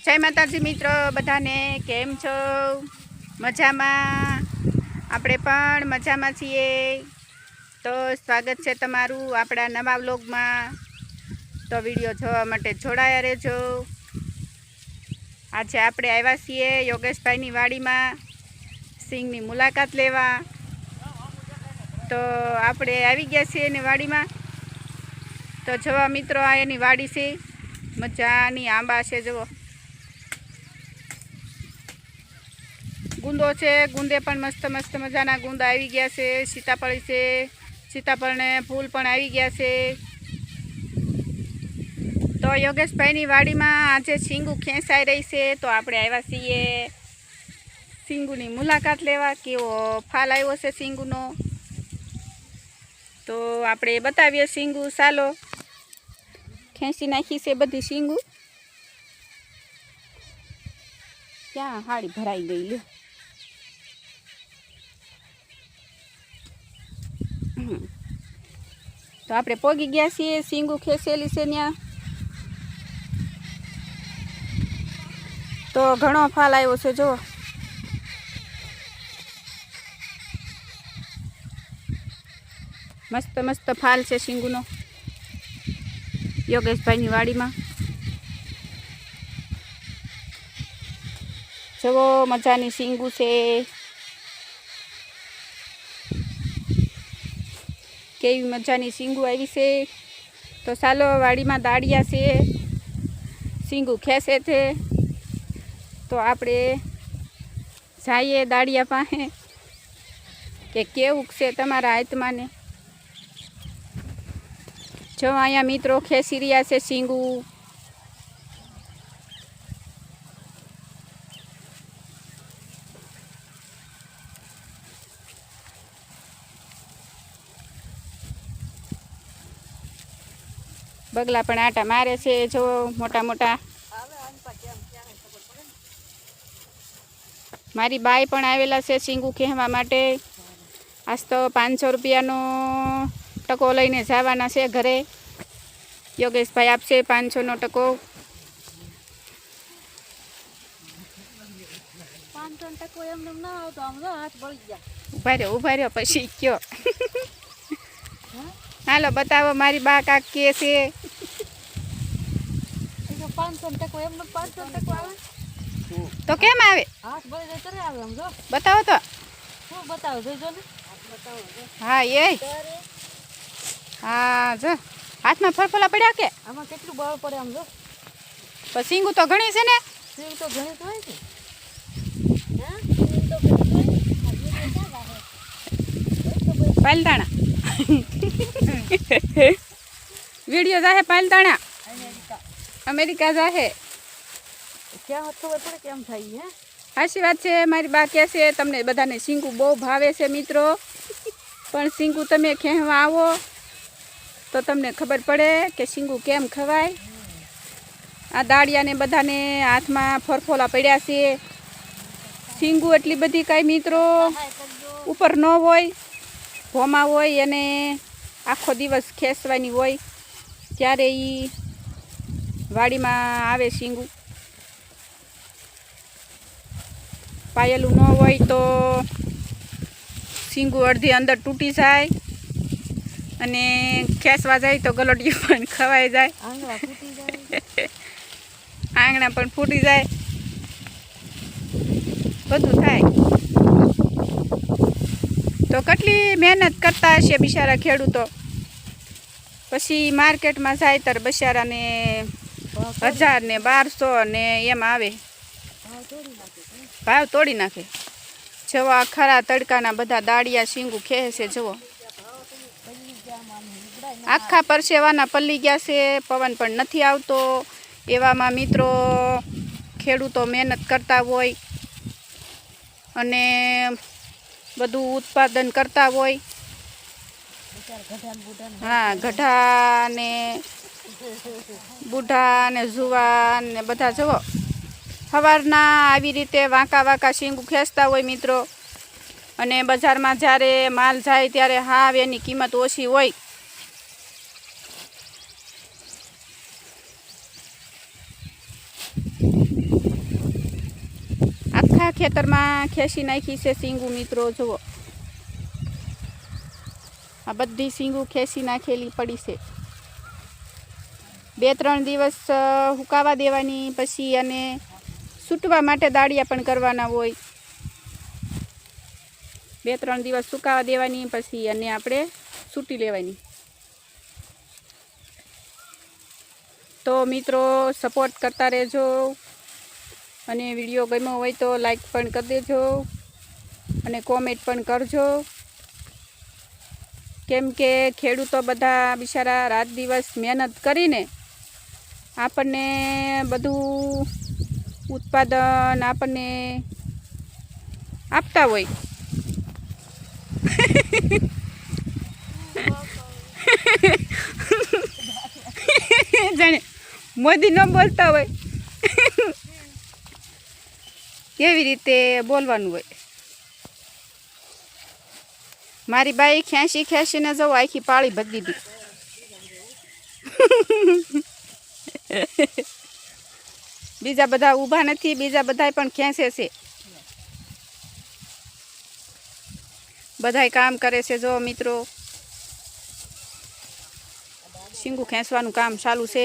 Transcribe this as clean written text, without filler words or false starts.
જય માતાજી મિત્રો બધાને કેમ છો? મજામાં? આપણે પણ મજામાં છીએ. તો સ્વાગત છે તમારું આપણા નવા વ્લોગમાં. તો વિડીયો જોવા માટે જોડાયા રહેજો. આજે આપણે આવ્યા છીએ યોગેશભાઈની વાડીમાં સિંગની મુલાકાત લેવા. તો આપણે આવી ગયા છીએ એની વાડીમાં. તો જોવા મિત્રો આ એની વાડી છે, મજાની આંબા છે. જુઓ ગુંદો છે, ગુંદે પણ મસ્ત મસ્ત મજાના ગુંદા આવી ગયા છે. સીતાફળી છે, સીતાફળને ફૂલ પણ આવી ગયા છે. તો યોગેશભાઈની વાડીમાં આજે સિંગુ ખેંચાઈ રહી છે. તો આપણે આવ્યા છીએ સિંગુની મુલાકાત લેવા. કેવો ફાલ આવ્યો છે સિંગુનો, તો આપણે બતાવીએ સિંગુ. ચાલો, ખેંચી નાખી છે બધી સિંગુ. ક્યાં હાડી ભરાઈ ગઈ લે. તો આપણે પોગી ગયા છીએ, સિંગુ ખેંચેલી છે ત્યાં. તો ઘણો ફાલ આવ્યો છે. જો મસ્ત મસ્ત ફાલ છે સિંગુનો યોગેશભાઈની વાડીમાં. જુઓ મજાની સિંગુ છે, કેવી મજાની સિંગુ આવી છે. તો ચાલો, વાડીમાં દાળિયા છે, સિંગુ ખેંચે છે. તો આપણે જઈએ દાળિયા પાસે કે કેવું છે તમારા હાથમાંને. જો અહીંયા મિત્રો ખેંચી રહ્યા છે સિંગુ. બગલા પણ આટા મારે છે. જો મોટા મોટા. મારી બાઈ પણ આવેલા છે સિંગુ કહેવા માટે. આજ તો 500 રૂપિયાનો ટકો લઈને જવાના છે ઘરે. યોગેશભાઈ આપશે 500નો ટકો. 500 ટકો એમને ના આવતો, આમ હાથ બળી જાય. ઉભા રહ્યો પછી કયો. હાલો બતાવો મારી બા કાક કે છે. 500 ટકો એમને 500 ટકો આવે તો કેમ આવે? હાથ બળી જાય ત્યારે આવે. આમ જો બતાવો તો. શું બતાવો જોઈજો ને. બતાવો હા એ હા જો હાથમાં ફરફલા પડ્યા કે આમાં કેટલું બળ પડે. આમ જો પણ સિંગુ તો ઘણી છે ને. સિંગ તો ઘણી તો હોય છે. પાલતાણા વિડીયો જાહે. પાલતાણા અમેરિકા જાહે. ક્યાં ખબર પડે કેમ થાય. સાચી વાત છે. મારી બા કહે છે તમને બધાને સિંગુ બહુ ભાવે છે મિત્રો, પણ સિંગુ તમે ખેંચવા આવો તો તમને ખબર પડે કે સિંગુ કેમ ખવાય. આ દાળિયાને બધાને હાથમાં ફરફોલા પડ્યા છે. સિંગુ એટલી બધી કાંઈ મિત્રો ઉપર ન હોય, ભોમાં હોય અને આખો દિવસ ખેંચવાની હોય ત્યારે એ વાડીમાં આવે સિંગુ. પાયેલું ન હોય તો સિંગુ અડધી અંદર તૂટી જાય અને ખેંચવા જાય તો ગલોડિયું પણ ખવાઈ જાય, આંગણા પણ ફૂટી જાય, બધું થાય. તો કેટલી મહેનત કરતા હશે બિચારા ખેડૂતો. પછી માર્કેટમાં જાય ત્યારે બિચારાને 1000 ને 1200 ને એમ આવે, ભાવ તોડી નાખે. જવા ખરા તડકાના બધા દાળિયા સિંગુ ખેંચે. જુઓ આખા પરસેવાના પલ્લી ગયા છે, પવન પણ નથી આવતો. એવામાં મિત્રો ખેડૂતો મહેનત કરતા હોય અને બધું ઉત્પાદન કરતા હોય. હા, ગઢા ને બુઢા ને જુવાન ને બધા જુઓ સવારના આવી રીતે વાંકા વાંકા સિંગુ ખેંચતા હોય મિત્રો. અને બજારમાં જ્યારે માલ જાય ત્યારે હાવ એની કિંમત ઓછી હોય. આખા ખેતરમાં ખેંચી નાખી છે સીંગું મિત્રો. જુઓ આ બધી સીંગું ખેંચી નાખેલી પડી છે. 2-3 દિવસ હુકાવા દેવાની, પછી અને સૂટવા માટે દાળિયા પણ કરવાના હોય. 2-3 દિવસ સુકાવા દેવાની, પછી અને આપણે સૂટી લેવાની. તો મિત્રો સપોર્ટ કરતા રહેજો, અને વિડીયો ગમ્યો હોય તો લાઈક પણ કરી દેજો અને કોમેન્ટ પણ કરજો. કેમ કે ખેડૂતો બધા બિચારા રાત દિવસ મહેનત કરીને આપણને બધું ઉત્પાદન આપણને આપતા હોય. જાણે મોદી ન બોલતા હોય કેવી રીતે બોલવાનું હોય. મારી બાઈ ખેંચીને જવું આખી પાળી ભરી દીધી. બીજા બધા ઊભા નથી, બીજા બધા પણ ખેંચે છે. બધાય કામ કરે છે. જો મિત્રો, શીંગું ખેંચવાનું કામ ચાલુ છે.